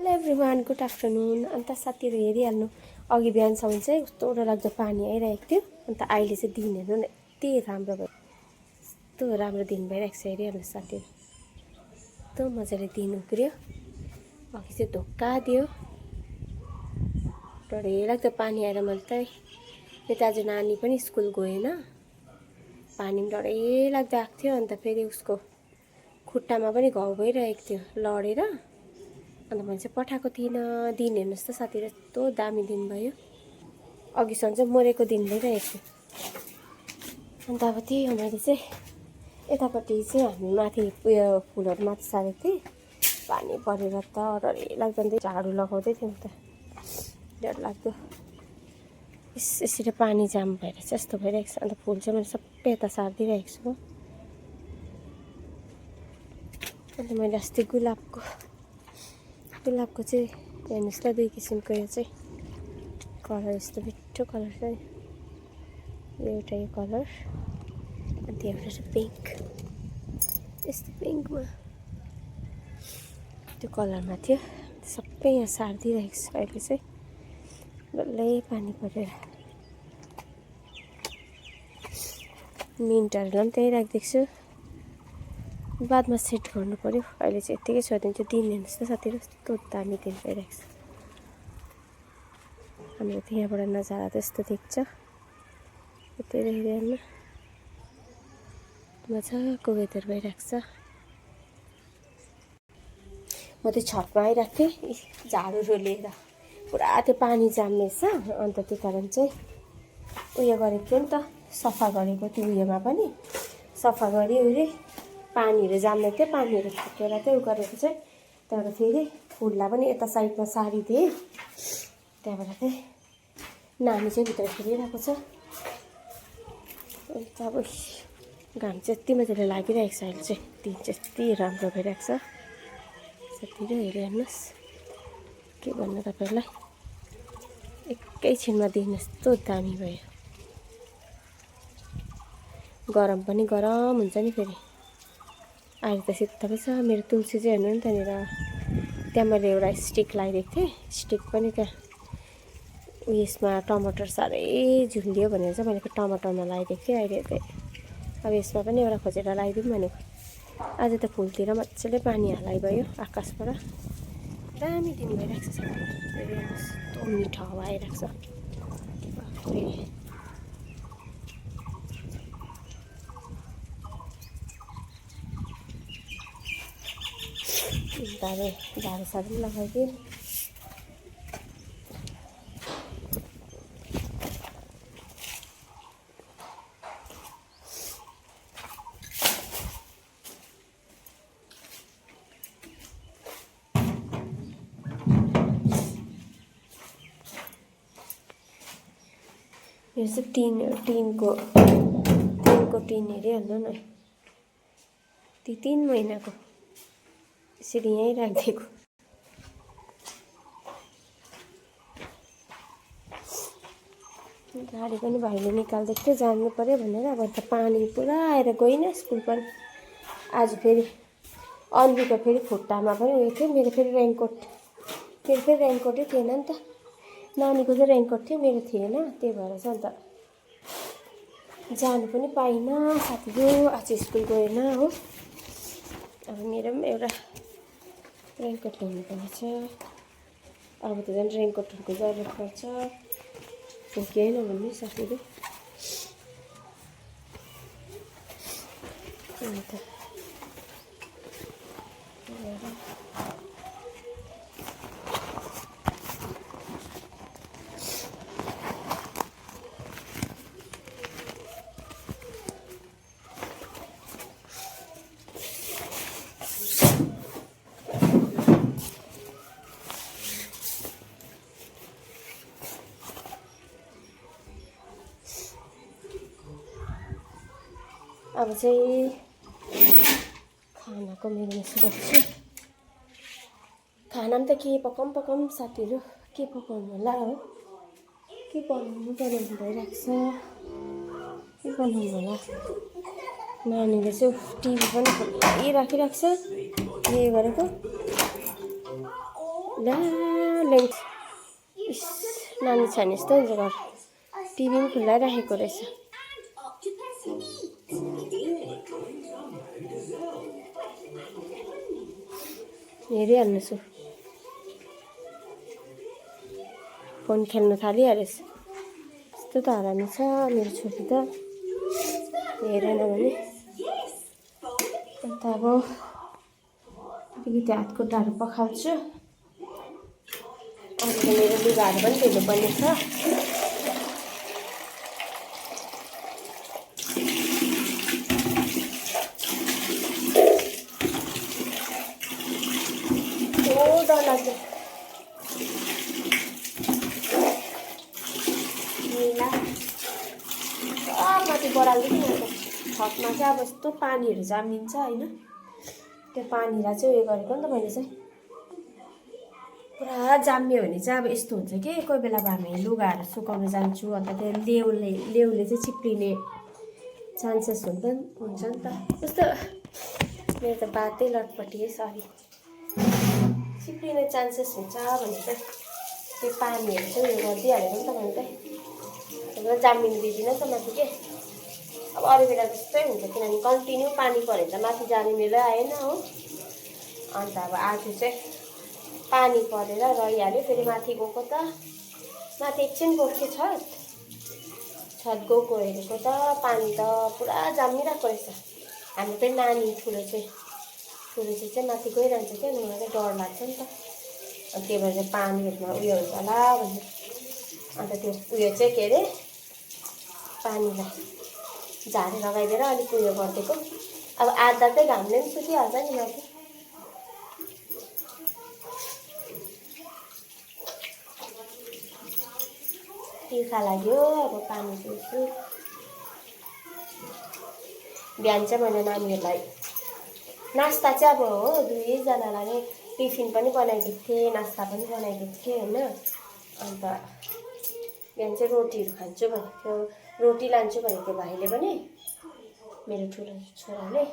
Hello everyone, good afternoon. अन्त साथीहरू हेरिहाल्नु, अघि बिहानसम्म चाहिँ कस्तो डरलाग्दो पानी आइरहेको थियो। अन्त अहिले चाहिँ दिन हेर्नु न, यति राम्रो भयो, यस्तो राम्रो दिन भइरहेको छ। हेरिहाल्नु साथीहरू, यस्तो मजाले दिन उक्रियो। अघि चाहिँ धोका दियो, डरलाग्दो पानी आएर मैले त यता आज नानी पनि स्कुल गएन, पानी पनि डरलाग्दो आएको थियो। अन्त फेरि उसको खुट्टामा पनि घाउ भइरहेको थियो लडेर। अन्त मैले चाहिँ पठाएको थिइनँ। दिन हेर्नुहोस् त साथीहरू, यस्तो दामी दिन भयो। अघिसम्म चाहिँ मरेको दिन भइरहेको थियो। अन्त अब त्यही हो, मैले चाहिँ यतापट्टि चाहिँ हामी माथि उयो फुलहरू माथि सारेको थिएँ, पानी परेर त डरलाग्दो। अन्त झाडु लगाउँदै थियौँ त, डरलाग्दो यसरी पानी जाम भएर चाहिँ यस्तो भइरहेको छ। अन्त फुल चाहिँ मैले सबै यता सारिदिइरहेको छु। अन्त मैले अस्ति गुलाबको चाहिँ हेर्नुहोस् त, 2 किसिमको यो चाहिँ कलर, यस्तो मिठो कलर छ नि, एउटा यो कलर, अन्त एउटा चाहिँ पिङ्क, यस्तो पिङ्कमा त्यो कलरमा थियो। सबै यहाँ सारिदिइरहेको छु अहिले चाहिँ, डल्लै पानी परेर। मिन्टहरूलाई पनि त्यहीँ राखिदिएको छु, बादमा सेट गर्नु पऱ्यो। अहिले चाहिँ यत्तिकै छोडिदिन्छु। दिन हेर्नुहोस् त साथीहरू, यस्तो दामी दिन भइरहेको छ। हाम्रो त यहाँबाट नजारा त यस्तो देख्छ, यतै हेरिहाल्नु, मजाको वेदर भइरहेको छ। म त्यो छतमा आइरहेको थिएँ झाडुहरू लिएर, पुरा त्यो पानी जाम्मेछ। अन्त त्यो कारण चाहिँ उयो गरेको थियो नि त, सफा गरेको त्यो उयोमा पनि सफा गरिवरी पानीहरू जाम्दै थियो, पानीहरू थुकेर चाहिँ गरेको चाहिँ। त्यहाँबाट फेरि फुललाई पनि यता साइडमा सारिदिएँ। त्यहाँबाट चाहिँ नानी चाहिँ भित्र खेलिरहेको छ। अन्त अब घाम चाहिँ यति मजाले लागिरहेको छ अहिले चाहिँ, दिन चाहिँ यति राम्रो भइरहेको छ। साथीहरू हेरिहाल्नुहोस्, के भन्नु तपाईँहरूलाई, एकैछिनमा दिन यस्तो दामी भयो। गरम पनि गरम हुन्छ नि फेरि। अहिले त शीतल छ। मेरो तुलसी चाहिँ हेर्नु नि, त्यहाँ मैले एउटा स्टिक लगाइदिएको थिएँ। स्टिक पनि त्यहाँ उयसमा टमाटर साह्रै झुल्लियो भनेर चाहिँ मैले टमाटरमा लगाइदिएको थिएँ। अहिले चाहिँ अब यसमा पनि एउटा खोजेर लगाइदिउँ भनेको। आज त फुलतिर मजाले पानी हालाइ भयो आकाशबाट, दामी दिन भइरहेको छ। हेर्नुहोस्, यस्तो मिठो हावा आइरहेको छ। झाडु साडु पनि लगाइदिएँ। यो चाहिँ टिनको टिन हेरिहाल्नु न, 3 महिनाको यसरी यहीँ राखिदिएको। गाडी पनि भाइले निकालिदिएको थियो, जानु पऱ्यो भनेर। अब त पानी पुरा आएर गइनँ स्कुल पनि। आज फेरि अन्वीको फेरि खुट्टामा पनि उयो थियो, मेरो फेरि रेनकोटै थिएन नि त। नानीको चाहिँ रेनकोट थियो, मेरो थिएन। त्यही भएर चाहिँ अन्त जानु पनि पाइनँ साथीहरू, आज स्कुल गएन हो। अब मेरो पनि एउटा रेनकोट ल्याउनुपर्ने छ। अब त झन् रेनकोटहरूको जरुरत पर्छ, केही नभन्नु साथीहरू। अन्त अब चाहिँ खानाको मेनुमा बस्छु। खाना पनि त के पकाऊँ साथीहरू, के पकाउनु होला हो, के बनाउनु भइरहेको छ, के बनाउनु होला। नानीले चाहिँ टिभी पनि खोलिराखिरहेको छ, के गरेको ला लेन्थ इस नानी छ नि यस्तो हुन्छ घर टिभी पनि खुल्ला राखेको रहेछ हेरिहाल्नुहोस् फोन खेल्न थालिहालेछ यस्तो त हरामी छ मेरो छोरी त हेरेन भने अन्त अब अलिकति हातखुट्टाहरू पखाल्छु अन्त मेरो लुगाहरू पनि धुनुपर्ने छ डर लाग्छ माथि बढाल्दै छतमा चाहिँ अब यस्तो पानीहरू जामिन्छ होइन त्यो पानीलाई चाहिँ उयो गरेको नि त मैले चाहिँ पुरा जाम्यो भने चाहिँ अब यस्तो हुन्छ कि कोही बेला अब हामी लुगाहरू सुकाउन जान्छु अन्त त्यो लेउले चाहिँ चिप्लिने चान्सेस हुन्छ नि त जस्तो मेरो त बातै लटपटी है सरी चिप्लिने चान्सेस हुन्छ भने चाहिँ त्यो पानीहरू चाहिँ उयो गरिदिइहालेको नि त मैले चाहिँ जामिनु दिँदिनँ त माथि के अब अरू बेला त्यस्तै हुन्छ किनभने कन्टिन्यू पानी पऱ्यो भने त माथि जाने बेलै आएन हो अन्त अब आज चाहिँ पानी परेर रहिहाल्यो फेरि माथि गएको त माथि एकछिन गएको थियो छत गएको हेरेको त पानी त पुरा जामिरहेको रहेछ हाम्रो चाहिँ नानी ठुलो चाहिँ माथि गइरहन्छ क्या मलाई चाहिँ डर लाग्छ नि त अनि त्यही भएर चाहिँ पानीहरूमा उयो हुन्छ होला भन्ने अन्त त्यो उयो चाहिँ के अरे पानीलाई झारे लगाइदिएर अलिक उयो गरिदिएको अब आधा चाहिँ घामले पनि सुकिहाल्छ नि माथि तिर्खा लाग्यो अब पानी पिउँछु बिहान चाहिँ मैले नानीहरूलाई नास्ता चाहिँ अब हो दुईजनालाई नै टिफिन पनि बनाइदिएको थिएँ नास्ता पनि बनाइदिएको थिएँ होइन अन्त बिहान चाहिँ रोटीहरू खान्छु भनेको थियो रोटी लान्छु भनेको थियो भाइले पनि मेरो ठुलो छोराले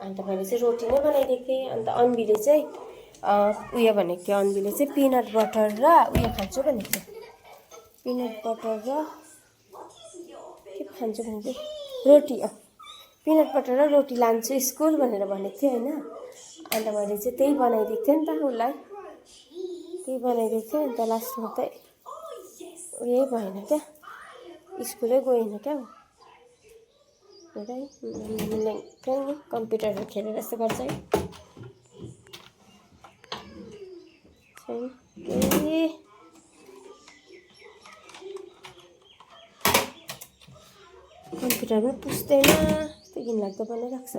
अन्त मैले चाहिँ रोटी नै बनाइदिएको थिएँ अन्त अन्बीले चाहिँ उयो भनेको थियो अन्बीले चाहिँ पिनट बटर र उयो खान्छु भनेको थियो पिनट बटर र के खान्छु भनेको थियो रोटी पिनट बटर र रोटी लान्छु स्कुल भनेर भनेको थियो होइन अन्त मैले चाहिँ त्यही बनाइदिएको थिएँ नि त उसलाई त्यही बनाइदिएको थिएँ अन्त लास्टमा चाहिँ उयो भएन क्या स्कुलै गएन क्या हेर कम्प्युटरहरू खेलेर यस्तो गर्छ है कम्प्युटरमा पुस्दैन यस्तो घिनलाग्दो बनाइरहेको छ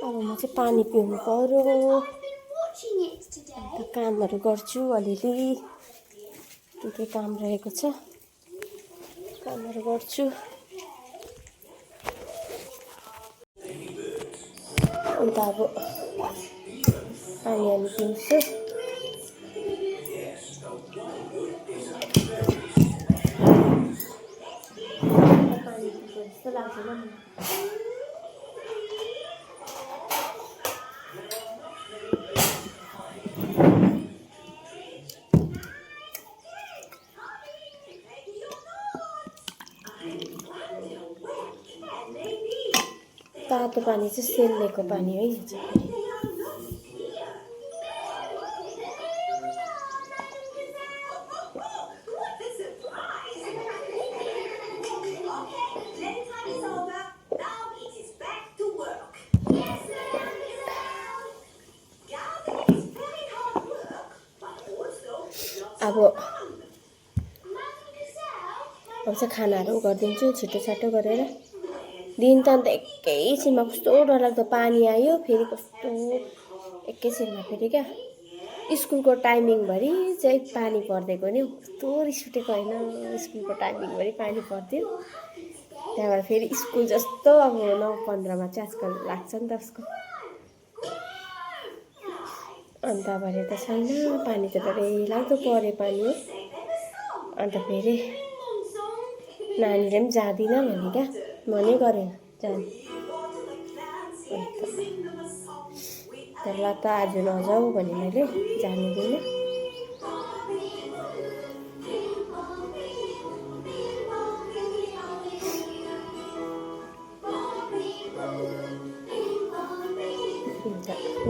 अब म चाहिँ पानी पिउनु पर्यो अन्त कामहरू गर्छु अलिअलि के काम रहेको छ कामहरू गर्छु अन्त अब पानी पिउँछु पानी पिएको जस्तो लाग्दैन तातो पानी चाहिँ सेल्लेको पानी है यो चाहिँ अब चाहिँ खानाहरू गरिदिन्छु छिटो छाटो गरेर दिन त अन्त एकैछिनमा कस्तो डरलाग्दो पानी आयो फेरि कस्तो एकैछिनमा फेरि क्या स्कुलको टाइमिङभरि चाहिँ पानी परिदिएको नि कस्तो रिस उठेको होइन स्कुलको टाइमिङभरि पानी पर्थ्यो त्यहाँबाट फेरि स्कुल जस्तो अब 9:15 चाहिँ आजकल लाग्छ नि त उसको अन्त भरे त छैन पानी त डरलाग्दो पऱ्यो पानी हो अन्त फेरि नानीले पनि जाँदिनँ भने क्या मनै गरेन जानु तर ल त आज नजाऊ भने मैले जानु दिनँ।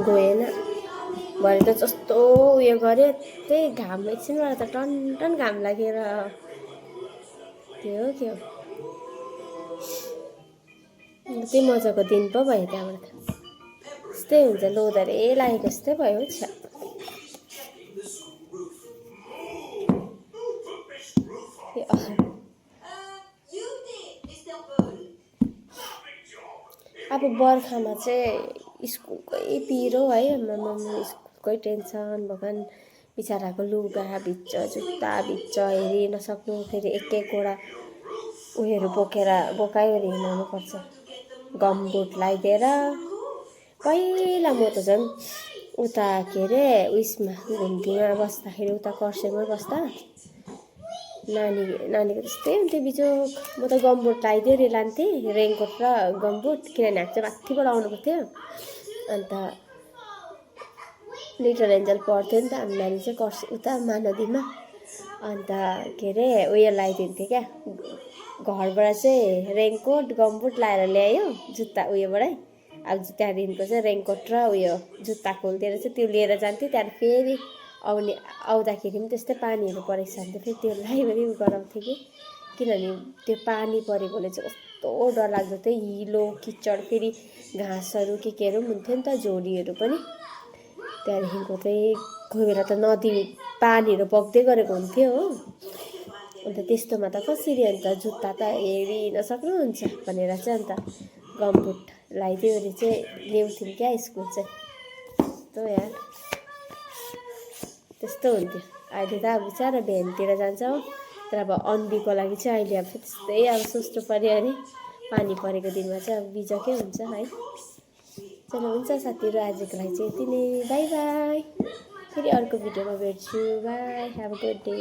गएन भरे त जस्तो उयो गऱ्यो त्यही घाम एकछिनबाट त टन घाम लागेर त्यो के हो त्यही मजाको दिन पो भयो त्यहाँबाट त यस्तै हुन्छ लोदरे लागेको जस्तै भयो छ्या। अब बर्खामा चाहिँ स्कुलकै पिरो है मम्मी स्कुलकै टेन्सन भगवान् बिचराको लुगा भिज्छ जुत्ता भिज्छ हेरि नसक्नु फेरि एक एकवटा उयोहरू बोकाइवरी हिँड्नुपर्छ गमबुट लगाइदिएर। पहिला म त झन् उता के अरे उयसमा घुम्तीमा बस्दाखेरि उता कर्सियङमा बस्दा नानीको त्यस्तै हुन्थ्यो बिजोक। म त गमबुट लगाइदिएर लान्थेँ रेनकोट र गमबुट किनभने हामी चाहिँ माथिबाट आउनु पर्थ्यो अन्त लिटल एन्जल पढ्थ्यो नि त हामी नानी चाहिँ उता महानदीमा अन्त के अरे उयो लगाइदिन्थ्यो क्या घरबाट चाहिँ रेनकोट गमबुट लगाएर ल्यायो जुत्ता उयोबाटै अब त्यहाँदेखिको चाहिँ रेनकोट र उयो जुत्ता खोलिदिएर चाहिँ त्यो लिएर जान्थ्यो त्यहाँदेखि फेरि आउँदाखेरि पनि त्यस्तै पानीहरू परेको छ भने चाहिँ फेरि त्यो लगाइवरी गराउँथ्यो कि किनभने त्यो पानी परेकोले चाहिँ कस्तो डरलाग्दो थियो हिलो किचड फेरि घाँसहरू केहरू पनि हुन्थ्यो नि त झोडीहरू पनि। त्यहाँदेखिको चाहिँ कोही बेला त नदी पानीहरू बग्दै गरेको हुन्थ्यो हो अन्त त्यस्तोमा त कसरी अन्त जुत्ता त हेरि नसक्नुहुन्छ भनेर चाहिँ अन्त गमबुट लगाइदियो चाहिँ ल्याउँथ्यौँ क्या स्कुल चाहिँ। त्यस्तो यार त्यस्तो हुन्थ्यो। अहिले त अब बिचारा भ्यानतिर जान्छ हो तर अब अन्डीको लागि चाहिँ अहिले अब त्यस्तै अब सोच्नु पऱ्यो अरे पानी परेको दिनमा चाहिँ अब बिजोकै हुन्छ है। चलो हुन्छ साथीहरू आजको लागि चाहिँ यति नै बाई बाई फेरि अर्को भिडियोमा भेट्छु by have a good day.